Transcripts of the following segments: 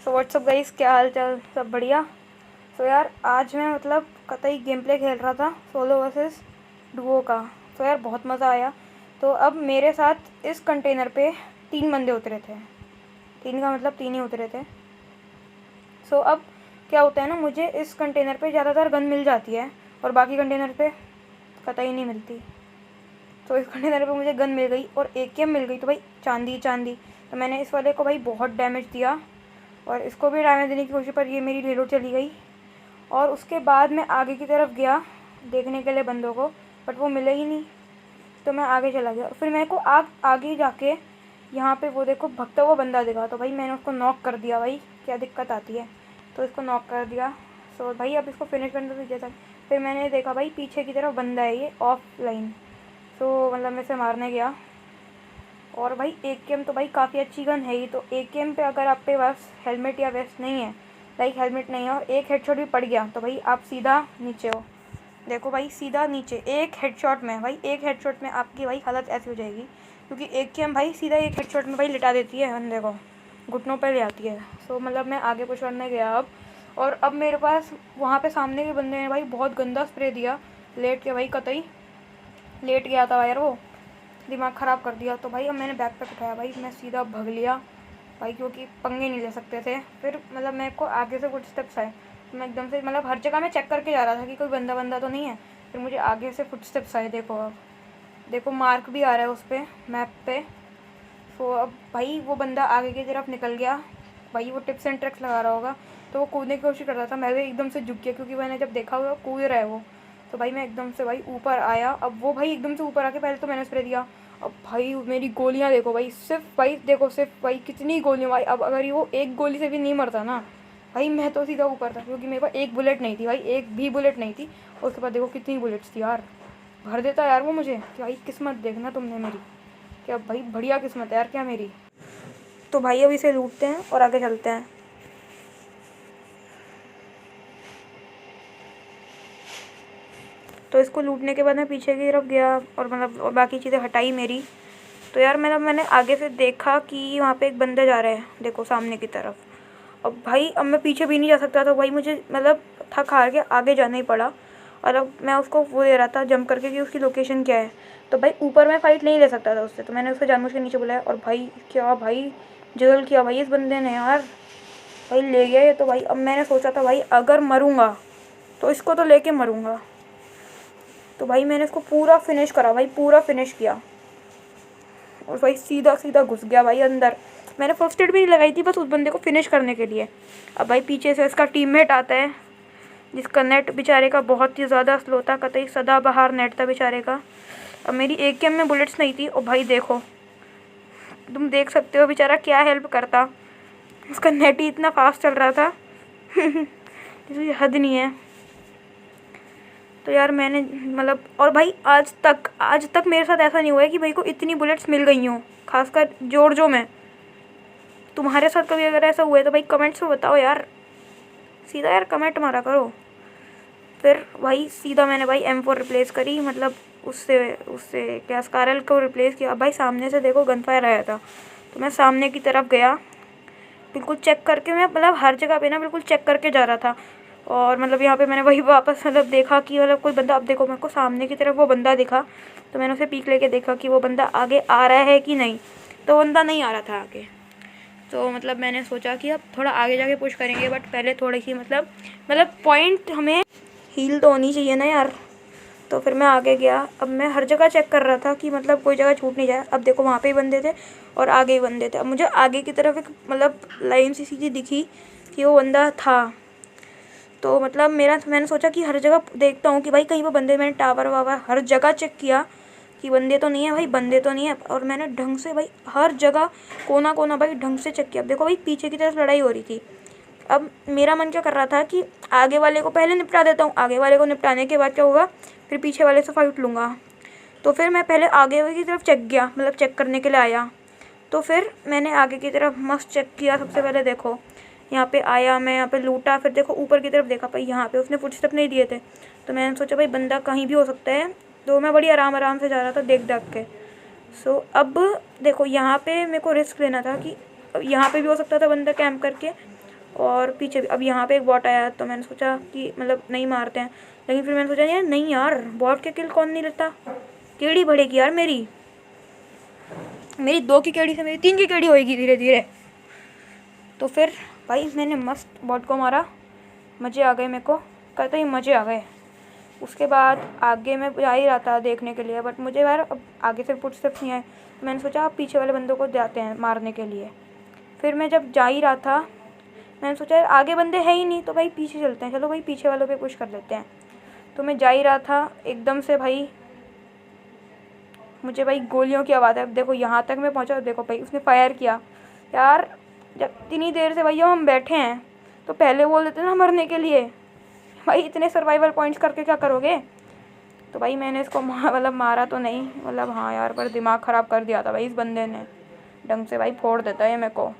So what's up guys, क्या हाल चाल? सब बढ़िया। सो यार आज मैं कतई गेम प्ले खेल रहा था सोलो वर्सेस डुओ का। तो यार बहुत मज़ा आया। तो अब मेरे साथ इस कंटेनर पे 3 बंदे उतरे थे। 3 का मतलब 3 ही उतरे थे। सो अब क्या होता है ना, मुझे इस कंटेनर पे ज़्यादातर गन मिल जाती है और बाकी कंटेनर पे कतई नहीं मिलती। तो इस कंटेनर पे मुझे गन मिल गई और AKM मिल गई, तो भाई चांदी चांदी। तो मैंने इस वाले को भाई बहुत डैमेज दिया और इसको भी डैमेज देने की कोशिश, पर ये मेरी रिलोड चली गई। और उसके बाद मैं आगे की तरफ गया देखने के लिए बंदों को, बट वो मिले ही नहीं। तो मैं आगे चला गया। फिर मेरे को आगे जाके यहाँ पे वो देखो भगता हुआ बंदा दिखा, तो भाई मैंने उसको नॉक कर दिया। भाई क्या दिक्कत आती है, तो इसको नॉक कर दिया। सो भाई अब इसको फिनिश करने तो जैसा। फिर मैंने देखा भाई पीछे की तरफ बंदा है, ये ऑफ लाइन। तो मतलब मैं इसे मारने गया। और भाई AKM तो भाई काफ़ी अच्छी गन है ही। तो AKM पे अगर आप पे पास हेलमेट या वेस्ट नहीं है, लाइक हेलमेट नहीं है और एक हेडशॉट भी पड़ गया, तो भाई आप सीधा नीचे हो। देखो भाई सीधा नीचे एक हेडशॉट में, भाई एक हेडशॉट में आपकी भाई हालत ऐसी हो जाएगी, क्योंकि AKM भाई सीधा एक हेडशॉट में भाई लिटा देती है बंदे को, घुटनों पर ले आती है। सो मतलब मैं आगे पुश करने गया अब। और अब मेरे पास वहाँ पे सामने के बंदे ने भाई बहुत गंदा स्प्रे दिया, लेट के भाई कतई लेट गया था यार, वो दिमाग ख़राब कर दिया। तो भाई अब मैंने बैकपैक उठाया, भाई मैं सीधा भग लिया भाई, क्योंकि पंगे नहीं ले सकते थे। फिर मतलब मेरे को आगे से कुछ स्टेप्स आए, तो मैं एकदम से हर जगह मैं चेक करके जा रहा था कि कोई बंदा तो नहीं है। फिर मुझे आगे से फुट स्टेप्स आए, देखो अब देखो मार्क भी आ रहा है उस पर मैप पे। तो अब भाई वो बंदा आगे की तरफ निकल गया। भाई वो टिप्स एंड ट्रिक्स लगा रहा होगा, तो वो कूदने की कोशिश कर रहा था। मैं भी एकदम से झुक गया, क्योंकि मैंने जब देखा हुआ कूद रहा है वो। तो भाई मैं एकदम से भाई ऊपर आया। अब वो भाई एकदम से ऊपर आके पहले तो मैंने स्प्रे दिया। अब भाई मेरी गोलियां देखो भाई, सिर्फ भाई देखो सिर्फ भाई कितनी गोलियां भाई। अब अगर वो एक गोली से भी नहीं मरता ना भाई, मैं तो सीधा ऊपर था, क्योंकि मेरे पास एक बुलेट नहीं थी भाई, एक भी बुलेट नहीं थी। और उसके बाद देखो कितनी बुलेट्स थी यार, भर देता यार वो मुझे। क्या भाई किस्मत देखना तुमने मेरी, क्या भाई बढ़िया किस्मत है यार क्या मेरी। तो भाई अब इसे लूटते हैं और आगे चलते हैं। तो इसको लूटने के बाद मैं पीछे की तरफ गया और और बाकी चीज़ें हटाई मेरी। तो यार मैंने आगे से देखा कि वहाँ पे एक बंदे जा रहे हैं, देखो सामने की तरफ। अब भाई अब मैं पीछे भी नहीं जा सकता, तो भाई मुझे थक हार के आगे जाना ही पड़ा। और अब मैं उसको वो दे रहा था जंप करके कि उसकी लोकेशन क्या है। तो भाई ऊपर मैं फ़ाइट नहीं ले सकता था उससे, तो मैंने उसको जानबूझ के नीचे बुलाया। और भाई क्या भाई जगल किया भाई इस बंदे ने यार, भाई ले गया ये। तो भाई अब मैंने सोचा था भाई अगर मरूँगा तो इसको तो लेके मरूँगा। तो भाई मैंने इसको पूरा फिनिश करा भाई, पूरा फिनिश किया। और भाई सीधा सीधा घुस गया भाई अंदर। मैंने फर्स्ट एड भी नहीं लगाई थी, बस उस बंदे को फिनिश करने के लिए। अब भाई पीछे से इसका टीममेट आता है, जिसका नेट बेचारे का बहुत ही ज़्यादा स्लो था, कतई सदाबहार नेट था बेचारे का। अब मेरी AKM में बुलेट्स नहीं थी। और भाई देखो, तुम देख सकते हो बेचारा क्या हेल्प करता, उसका नेट ही इतना फास्ट चल रहा था इसकी हद नहीं है। तो यार मैंने और भाई आज तक मेरे साथ ऐसा नहीं हुआ है कि भाई को इतनी बुलेट्स मिल गई हों, खासकर जो में। तुम्हारे साथ कभी अगर ऐसा हुआ है तो भाई कमेंट्स में बताओ यार, सीधा यार कमेंट मारा करो। फिर भाई सीधा मैंने भाई M4 रिप्लेस करी, उससे उससे क्या स्कारल को रिप्लेस किया। अब भाई सामने से देखो गन फायर आया था, तो मैं सामने की तरफ गया, बिल्कुल चेक करके। मैं हर जगह पे ना बिल्कुल चेक करके जा रहा था। और यहाँ पे मैंने वही वापस देखा कि कोई बंदा। अब देखो मेरे को सामने की तरफ वो बंदा दिखा, तो मैंने उसे पीक लेके देखा कि वो बंदा आगे आ रहा है कि नहीं। तो बंदा नहीं आ रहा था आगे। तो मैंने सोचा कि अब थोड़ा आगे जाके पुश करेंगे, बट पहले थोड़ी सी पॉइंट हमें हील तो होनी चाहिए ना यार। तो फिर मैं आगे गया। अब मैं हर जगह चेक कर रहा था कि कोई जगह छूट नहीं जाए। अब देखो वहाँ पे ही बंदे थे और आगे ही बंदे थे। अब मुझे आगे की तरफ एक लाइन सी सीधी दिखी कि वो बंदा था। तो मैंने सोचा कि हर जगह देखता हूँ कि भाई कहीं पर बंदे। मैंने टावर वावर हर जगह चेक किया कि बंदे तो नहीं है भाई, बंदे तो नहीं है। और मैंने ढंग से भाई हर जगह कोना कोना भाई ढंग से चेक किया। अब देखो भाई पीछे की तरफ लड़ाई हो रही थी। अब मेरा मन क्या कर रहा था कि आगे वाले को पहले निपटा देता हूँ, आगे वाले को निपटाने के बाद क्या होगा, फिर पीछे वाले से फाइट लूँगा। तो फिर मैं पहले आगे की तरफ चेक गया, चेक करने के लिए आया। तो फिर मैंने आगे की तरफ मस्त चेक किया। सबसे पहले देखो यहाँ पे आया, मैं यहाँ पे लूटा। फिर देखो ऊपर की तरफ देखा, भाई यहाँ पे उसने फुटस्टेप नहीं दिए थे। तो मैंने सोचा भाई बंदा कहीं भी हो सकता है। तो मैं बड़ी आराम से जा रहा था देख के। सो अब देखो यहाँ पे मेरे को रिस्क लेना था कि यहाँ पे भी हो सकता था बंदा कैंप करके, और पीछे भी। अब यहाँ पे एक बॉट आया तो मैंने सोचा कि मतलब नहीं मारते हैं, लेकिन फिर मैंने सोचा यार नहीं यार, बॉट के किल कौन नहीं लेता, केड़ी बढ़ेगी यार मेरी 2 की केड़ी से मेरी 3 की केड़ी होएगी धीरे धीरे। तो फिर भाई मैंने मस्त बॉट को मारा, मज़े आ गए मेरे को, कहते ही मज़े आ गए। उसके बाद आगे मैं जा ही रहा था देखने के लिए, बट मुझे यार अब आगे से फुटस्टेप्स नहीं आए, तो मैंने सोचा आप पीछे वाले बंदों को जाते हैं मारने के लिए। फिर मैं जब जा ही रहा था मैंने सोचा यार आगे बंदे हैं ही नहीं, तो भाई पीछे चलते हैं, चलो भाई पीछे वालों पे पुश कर लेते हैं। तो मैं जा ही रहा था, एकदम से भाई मुझे भाई गोलियों की आवाज़ है। अब देखो यहाँ तक मैं पहुँचा, देखो भाई उसने फायर किया। यार जब इतनी देर से भैया हम बैठे हैं तो पहले बोल देते ना मरने के लिए, भाई इतने सर्वाइवल पॉइंट्स करके क्या करोगे। तो भाई मैंने इसको मतलब मारा तो नहीं, मतलब हाँ यार, पर दिमाग ख़राब कर दिया था भाई इस बंदे ने, ढंग से भाई फोड़ देता है मेरे को।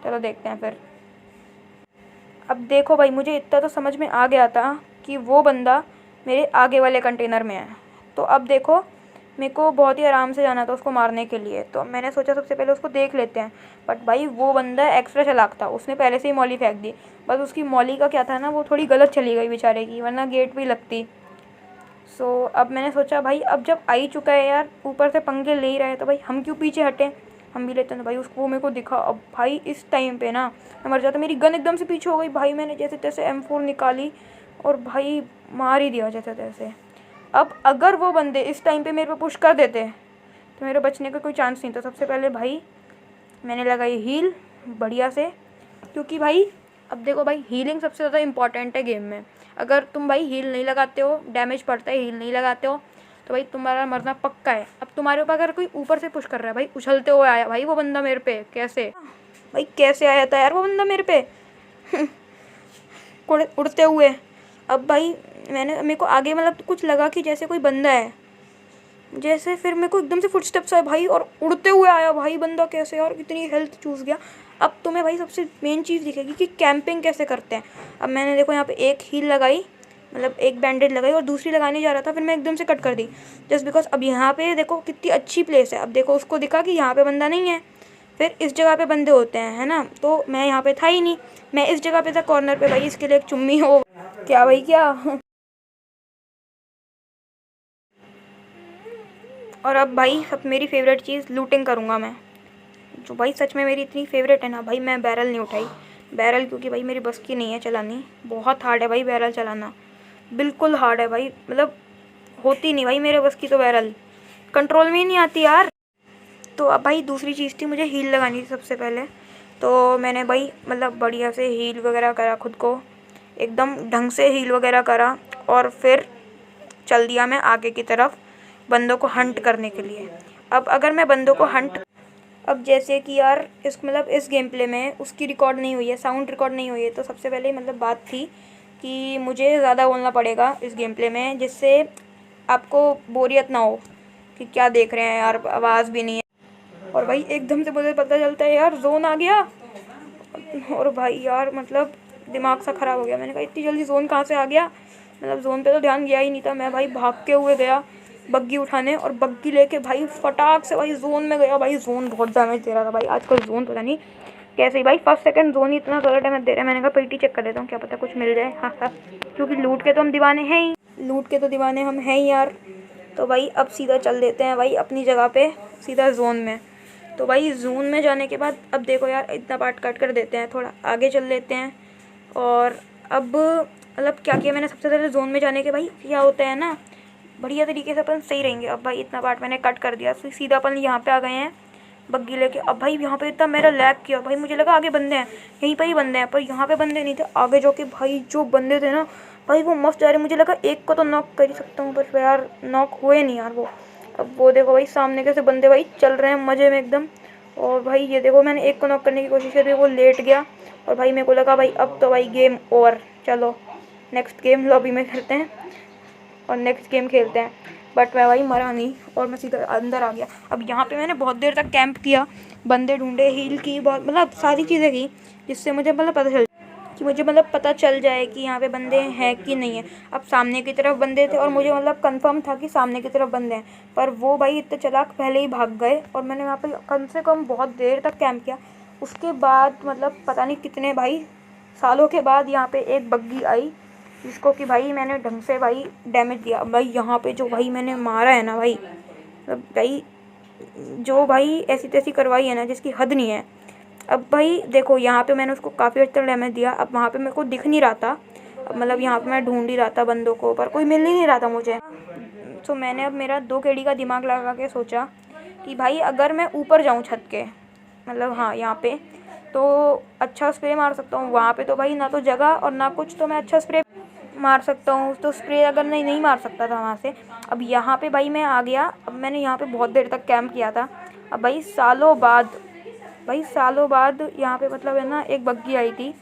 चलो देखते हैं फिर। अब देखो भाई मुझे इतना तो समझ में आ गया था कि वो बंदा मेरे आगे वाले कंटेनर में है। तो अब देखो मेरे को बहुत ही आराम से जाना था उसको मारने के लिए, तो मैंने सोचा सबसे पहले उसको देख लेते हैं। बट भाई वो बंदा एक्स्ट्रा चालाक था, उसने पहले से ही मॉली फेंक दी। बस उसकी मॉली का क्या था ना, वो थोड़ी गलत चली गई बेचारे की, वरना गेट भी लगती। सो अब मैंने सोचा भाई अब जब आ ही चुका है यार, ऊपर से पंगे ले ही रहे, तो भाई हम क्यों पीछे हटें, हम भी लेते हैं। तो भाई उसको मेरे को दिखा। अब भाई इस टाइम पे ना मैं मर जाता, मेरी गन एकदम से पीछे हो गई भाई, मैंने जैसे तैसे M4 निकाली और भाई मार ही दिया जैसे तैसे। अब अगर वो बंदे इस टाइम पे मेरे पे पुश कर देते तो मेरे बचने का कोई चांस नहीं था। सबसे पहले भाई मैंने लगाई हील बढ़िया से, क्योंकि भाई अब देखो भाई हीलिंग सबसे ज़्यादा इंपॉर्टेंट है गेम में। अगर तुम भाई हील नहीं लगाते हो, डैमेज पड़ता है, हील नहीं लगाते हो, तो भाई तुम्हारा मरना पक्का है। अब तुम्हारे ऊपर अगर कोई ऊपर से पुश कर रहा है, भाई उछलते हुए आया भाई वो बंदा मेरे पे, कैसे भाई कैसे आया था यार वो बंदा मेरे पे उड़ते हुए। अब भाई मेरे को आगे मतलब कुछ लगा कि जैसे कोई बंदा है जैसे, फिर मेरे को एकदम से फुटस्टेप्स आए भाई और उड़ते हुए आया भाई बंदा, कैसे और इतनी हेल्थ चूस गया। अब तुम्हें भाई सबसे मेन चीज़ दिखेगी कि कैंपिंग कैसे करते हैं। अब मैंने देखो यहाँ पे एक हील लगाई, मतलब एक बैंडेज लगाई और दूसरी लगाने जा रहा था, फिर मैं एकदम से कट कर दी जस्ट बिकॉज। अब यहाँ पे देखो कितनी अच्छी प्लेस है। अब देखो उसको दिखा कि यहाँ पे बंदा नहीं है, फिर इस जगह पे बंदे होते हैं, है ना। तो मैं यहाँ पे था ही नहीं, मैं इस जगह पे था कॉर्नर पे भाई, इसके लिए एक चुम्मी हो क्या भाई क्या और अब भाई सब मेरी फेवरेट चीज़ लूटिंग करूँगा मैं, जो भाई सच में मेरी इतनी फेवरेट है ना भाई। मैं बैरल नहीं उठाई, बैरल क्योंकि भाई मेरी बस की नहीं है चलानी, बहुत हार्ड है भाई बैरल चलाना, बिल्कुल हार्ड है भाई, मतलब होती नहीं भाई मेरे बस की, तो बैरल कंट्रोल में ही नहीं आती यार। तो अब भाई दूसरी चीज़ थी, मुझे हील लगानी थी सबसे पहले। तो मैंने भाई मतलब बढ़िया से हील वगैरह करा, खुद को एकदम ढंग से हील वगैरह करा, और फिर चल दिया मैं आगे की तरफ बंदों को हंट करने के लिए। अब अगर मैं बंदों को हंट, अब जैसे कि यार इस मतलब इस गेम प्ले में उसकी रिकॉर्ड नहीं हुई है, साउंड रिकॉर्ड नहीं हुई है, तो सबसे पहले मतलब बात थी कि मुझे ज़्यादा बोलना पड़ेगा इस गेम प्ले में, जिससे आपको बोरियत ना हो कि क्या देख रहे हैं यार, आवाज़ भी नहीं है। और भाई एकदम से मुझे पता चलता है यार जोन आ गया, और भाई यार मतलब दिमाग सा ख़राब हो गया। मैंने कहा इतनी जल्दी जोन कहाँ से आ गया, मतलब जोन पे तो ध्यान गया ही नहीं था। मैं भाई भागते हुए गया बग्गी उठाने, और बग्गी लेके भाई फटाक से भाई जोन में गया। भाई जोन बहुत डैमेज दे रहा था भाई, आजकल जोन पता नहीं कैसे ही भाई फर्स्ट सेकंड जोन ही इतना ज़्यादा डैमेज दे रहा है। मैंने कहा पेटी चेक कर लेता हूँ, क्या पता कुछ मिल जाए। हाँ हाँ, क्योंकि लूट के तो हम दीवाने हैं ही, लूट के तो दीवाने हम हैं ही यार। तो भाई अब सीधा चल देते हैं भाई अपनी जगह पे, सीधा जोन में। तो भाई जोन में जाने के बाद अब देखो यार इतना पार्ट कट कर देते हैं, थोड़ा आगे चल लेते हैं। और अब मतलब क्या किया मैंने सबसे पहले जोन में जाने के, भाई क्या होता है ना, बढ़िया तरीके से अपन सही रहेंगे। अब भाई इतना पार्ट मैंने कट कर दिया, सीधा अपन यहाँ पे आ गए हैं बग्गी लेके। अब भाई यहाँ पे इतना मेरा लैग किया भाई, मुझे लगा आगे बंदे हैं, यहीं पर ही बंदे हैं, पर यहाँ पे बंदे नहीं थे। आगे जाके भाई जो बंदे थे ना भाई वो मस्त जा रहे, मुझे लगा एक को तो नॉक कर ही सकता हूँ, पर यार नॉक हुए नहीं यार वो। अब वो देखो भाई सामने कैसे बंदे भाई चल रहे हैं मज़े में एकदम। और भाई ये देखो मैंने एक को नॉक करने की कोशिश करी, वो लेट गया, और भाई मेरे को लगा भाई अब तो भाई गेम ओवर, चलो नेक्स्ट गेम लॉबी में खेलते हैं और नेक्स्ट गेम खेलते हैं। बट मैं भाई मरा नहीं और मैं सीधा अंदर आ गया। अब यहाँ पे मैंने बहुत देर तक कैंप किया, बंदे ढूंढे, हील की, बहुत मतलब सारी चीज़ें की, जिससे मुझे मतलब पता चल जाए कि यहाँ पे बंदे हैं कि नहीं है। अब सामने की तरफ बंदे थे और मुझे मतलब कंफर्म था कि सामने की तरफ बंदे हैं, पर वो भाई इतने चालाक पहले ही भाग गए, और मैंने वहाँ पे कम से कम बहुत देर तक कैंप किया। उसके बाद मतलब पता नहीं कितने भाई सालों के बाद यहाँ पे एक बग्गी आई जिसको कि भाई मैंने ढंग से भाई डैमेज दिया। भाई यहाँ पे जो भाई मैंने मारा है ना भाई, मतलब भाई जो भाई ऐसी तैसी करवाई है ना जिसकी हद नहीं है। अब भाई देखो यहाँ पे मैंने उसको काफ़ी अच्छा डैमेज दिया। अब वहाँ पे मेरे को दिख नहीं रहा था, अब मतलब यहाँ पे मैं ढूंढ ही रहा था बंदों को, पर कोई मिल ही नहीं रहा था मुझे। तो मैंने अब मेरा 2 केड़ी का दिमाग लगा के सोचा कि भाई अगर मैं ऊपर जाऊँ छत के, मतलब हाँ यहाँ पे, तो अच्छा स्प्रे मार सकता हूँ। वहाँ पे तो भाई ना तो जगह और ना कुछ, तो मैं अच्छा स्प्रे मार सकता हूँ। तो स्प्रे अगर नहीं मार सकता था वहाँ से। अब यहाँ पे भाई मैं आ गया। अब मैंने यहाँ पे बहुत देर तक कैंप किया था। अब भाई सालों बाद यहाँ पे मतलब है ना एक बग्गी आई थी,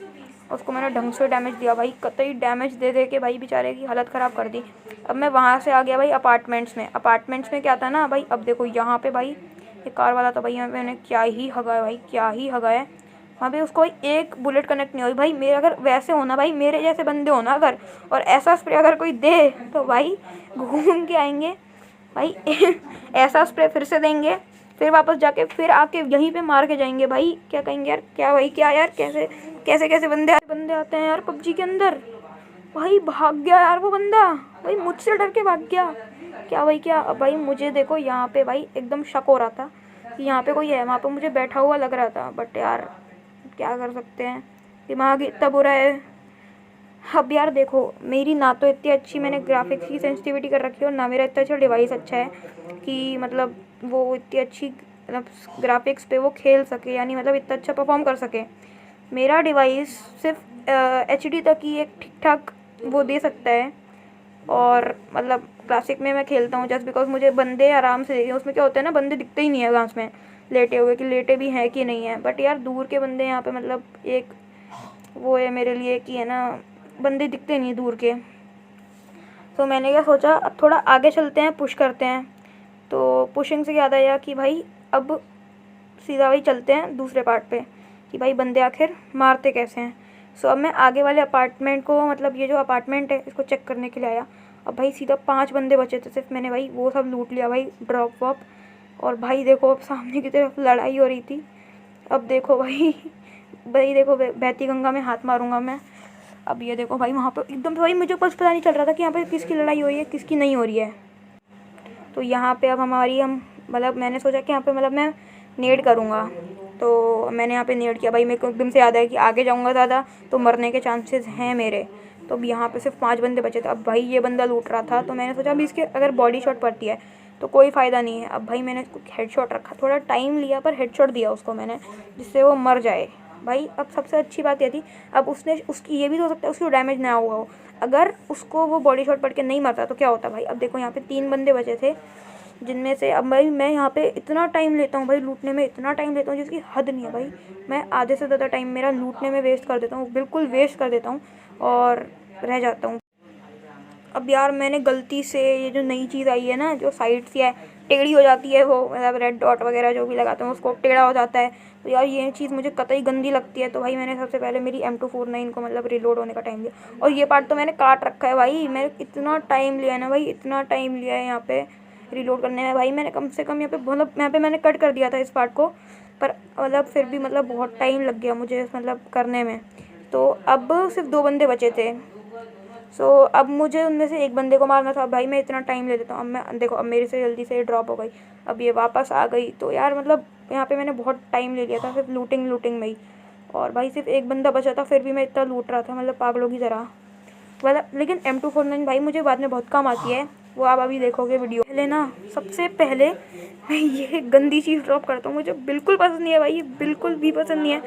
उसको मैंने ढंग से डैमेज दिया भाई, कतई डैमेज दे के भाई बेचारे की हालत ख़राब कर दी। अब मैं वहाँ से आ गया भाई अपार्टमेंट्स में क्या था ना भाई, अब देखो यहाँ पे भाई ये कार वाला था भाई, यहाँ पे मैंने क्या ही हगाया भाई, क्या ही हगाया। वहाँ पे उसको भाई एक बुलेट कनेक्ट नहीं हुई भाई। मेरे अगर वैसे होना भाई, मेरे जैसे बंदे होना अगर, और ऐसा स्प्रे अगर कोई दे तो भाई घूम के आएंगे भाई ऐसा स्प्रे फिर से देंगे, फिर वापस जाके फिर आके यहीं पे मार के जाएंगे भाई। क्या कहेंगे यार, क्या भाई क्या यार, कैसे कैसे कैसे बंदे आते हैं यार पबजी के अंदर। भाई भाग गया यार वो बंदा, भाई मुझसे डर के भाग गया। क्या भाई क्या। अब भाई मुझे देखो यहाँ पे भाई एकदम शक हो रहा था कि यहाँ पे कोई है, वहाँ पे मुझे बैठा हुआ लग रहा था, बट यार क्या कर सकते हैं, दिमाग इतना बुरा है। अब यार देखो मेरी ना तो इतनी अच्छी मैंने ग्राफिक्स की सेंसिटिविटी कर रखी है, और ना मेरा इतना अच्छा डिवाइस अच्छा है कि मतलब वो इतनी अच्छी मतलब ग्राफिक्स पे वो खेल सके, यानी मतलब इतना अच्छा परफॉर्म कर सके। मेरा डिवाइस सिर्फ HD तक ही एक ठीक ठाक वो दे सकता है। और मतलब क्लासिक में मैं खेलता हूँ जस्ट बिकॉज मुझे बंदे आराम से देखें। उसमें क्या होता है ना, बंदे दिखते ही नहीं है घास में लेटे हुए कि लेटे भी हैं कि नहीं है, बट यार दूर के बंदे यहाँ पे मतलब एक वो है मेरे लिए कि है ना, बंदे दिखते नहीं दूर के। तो मैंने क्या सोचा, अब थोड़ा आगे चलते हैं, पुश करते हैं। तो पुशिंग से याद आया कि भाई अब सीधा भाई चलते हैं दूसरे पार्ट पे कि भाई बंदे आखिर मारते कैसे हैं। सो अब मैं आगे वाले अपार्टमेंट को, मतलब ये जो अपार्टमेंट है इसको चेक करने के लिए आया। अब भाई सीधा 5 बंदे बचे थे सिर्फ, मैंने भाई वो सब लूट लिया भाई, ड्रॉप वॉप। और भाई देखो अब सामने की तरफ लड़ाई हो रही थी। अब देखो भाई भाई देखो बहती गंगा में हाथ मारूंगा मैं। अब ये देखो भाई वहाँ पर एकदम से भाई मुझे कुछ पता नहीं चल रहा था कि यहाँ पर किसकी लड़ाई हो रही है किसकी नहीं हो रही है। तो यहाँ पे अब हम मतलब मैंने सोचा कि यहाँ पे मतलब मैं नेड करूँगा। तो मैंने यहाँ पे नेड किया भाई, मेरे को एकदम से याद आया कि आगे जाऊँगा ज़्यादा तो मरने के चांसेस हैं मेरे। तो अब यहाँ पे सिर्फ 5 बंदे बचे थे। अब भाई ये बंदा लूट रहा था, तो मैंने सोचा अभी इसके अगर बॉडी शॉट पड़ती है तो कोई फ़ायदा नहीं है। अब भाई मैंने इसको हेडशॉट रखा, थोड़ा टाइम लिया पर हेडशॉट दिया उसको मैंने, जिससे वो मर जाए भाई। अब सबसे अच्छी बात यह थी, अब उसने उसकी ये भी तो हो सकता है उसको डैमेज ना हुआ हो, अगर उसको वो बॉडी शॉट पड़ के नहीं मरता तो क्या होता भाई। अब देखो यहाँ पे 3 बंदे बचे थे, जिनमें से अब भाई मैं यहाँ पे इतना टाइम लेता हूँ भाई, लूटने में इतना टाइम लेता हूँ जिसकी हद नहीं है भाई। मैं आधे से ज़्यादा टाइम मेरा लूटने में वेस्ट कर देता हूँ, बिल्कुल वेस्ट कर देता हूँ और रह जाता हूँ। अब यार मैंने गलती से ये जो नई चीज़ आई है ना, जो साइड से है टेढ़ी हो जाती है, वो मतलब रेड डॉट वगैरह जो भी लगाते हैं उसको टेढ़ा हो जाता है, तो यार ये चीज़ मुझे कतई गंदी लगती है। तो भाई मैंने सबसे पहले मेरी M249 को मतलब रिलोड होने का टाइम दिया, और ये पार्ट तो मैंने काट रखा है भाई। मैंने इतना टाइम लिया है ना भाई, इतना टाइम लिया है यहाँ पे रिलोड करने में भाई। मैंने कम से कम यहाँ पे मतलब यहाँ पे मैंने कट कर दिया था इस पार्ट को, पर मतलब फिर भी मतलब बहुत टाइम लग गया मुझे मतलब करने में। तो अब सिर्फ 2 बंदे बचे थे। सो अब मुझे उनमें से एक बंदे को मारना था। भाई मैं इतना टाइम ले लेता हूँ। अब मैं देखो अब मेरे से जल्दी से ड्रॉप हो गई, अब ये वापस आ गई। तो यार मतलब यहाँ पे मैंने बहुत टाइम ले लिया था सिर्फ लूटिंग में ही। और भाई सिर्फ एक बंदा बचा था, फिर भी मैं इतना लूट रहा था मतलब पागलों की तरह मतलब। लेकिन M249 भाई मुझे बाद में बहुत काम आती है, वो आप अभी देखोगे वीडियो। पहले ना सबसे पहले मैं ये गंदी चीज़ ड्रॉप करता हूँ, मुझे बिल्कुल पसंद नहीं है भाई, ये बिल्कुल भी पसंद नहीं है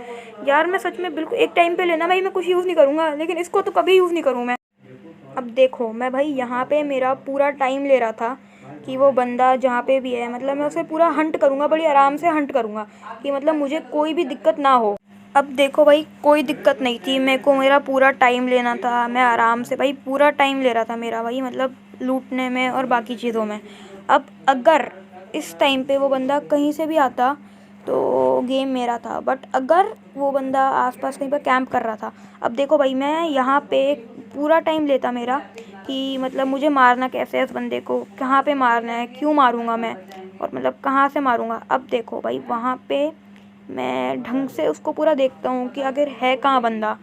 यार। मैं सच में बिल्कुल एक टाइम पे लेना भाई मैं कुछ यूज़ नहीं करूँगा, लेकिन इसको तो कभी यूज़ नहीं करूँ मैं। अब देखो मैं भाई यहाँ पे मेरा पूरा टाइम ले रहा था कि वो बंदा जहाँ पे भी है मतलब मैं उसे पूरा हंट करूँगा, बड़ी आराम से हंट करूँगा कि मतलब मुझे कोई भी दिक्कत ना हो। अब देखो भाई कोई दिक्कत नहीं थी मेरे को, मेरा पूरा टाइम लेना था, मैं आराम से भाई पूरा टाइम ले रहा था मेरा भाई मतलब लूटने में और बाकी चीज़ों में। अब अगर इस टाइम पे वो बंदा कहीं से भी आता तो गेम मेरा था, बट अगर वो बंदा आसपास कहीं पर कैंप कर रहा था, अब देखो भाई मैं यहाँ पे पूरा टाइम लेता मेरा कि मतलब मुझे मारना कैसे है, इस बंदे को कहाँ पे मारना है, क्यों मारूंगा मैं, और मतलब कहाँ से मारूंगा। अब देखो भाई वहाँ पे मैं ढंग से उसको पूरा देखता हूँ कि अगर है कहाँ बंदा।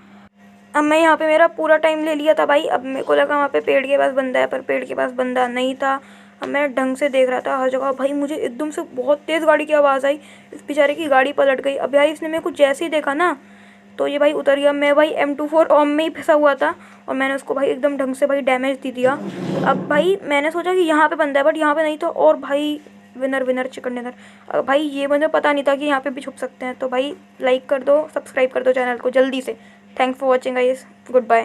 अब मैं यहाँ पे मेरा पूरा टाइम ले लिया था भाई। अब मेरे को लगा वहाँ पे पेड़ के पास बंदा है, पर पेड़ के पास बंदा नहीं था। अब मैं ढंग से देख रहा था हर जगह। भाई मुझे एकदम से बहुत तेज़ गाड़ी की आवाज़ आई, इस बेचारे की गाड़ी पलट गई। अब भाई इसने मेरे को जैसे ही देखा ना, तो ये भाई उतर गया। मैं भाई M24 ओम में ही फंसा हुआ था और मैंने उसको भाई एकदम ढंग से भाई डैमेज दे दिया। अब भाई मैंने सोचा कि यहाँ पे बंदा है, बट यहाँ पे नहीं था। और भाई विनर विनर चिकन डिनर। अब भाई ये मुझे पता नहीं था कि यहाँ पे भी छुप सकते हैं। तो भाई लाइक कर दो, सब्सक्राइब कर दो चैनल को जल्दी से। Thanks for watching guys, good bye.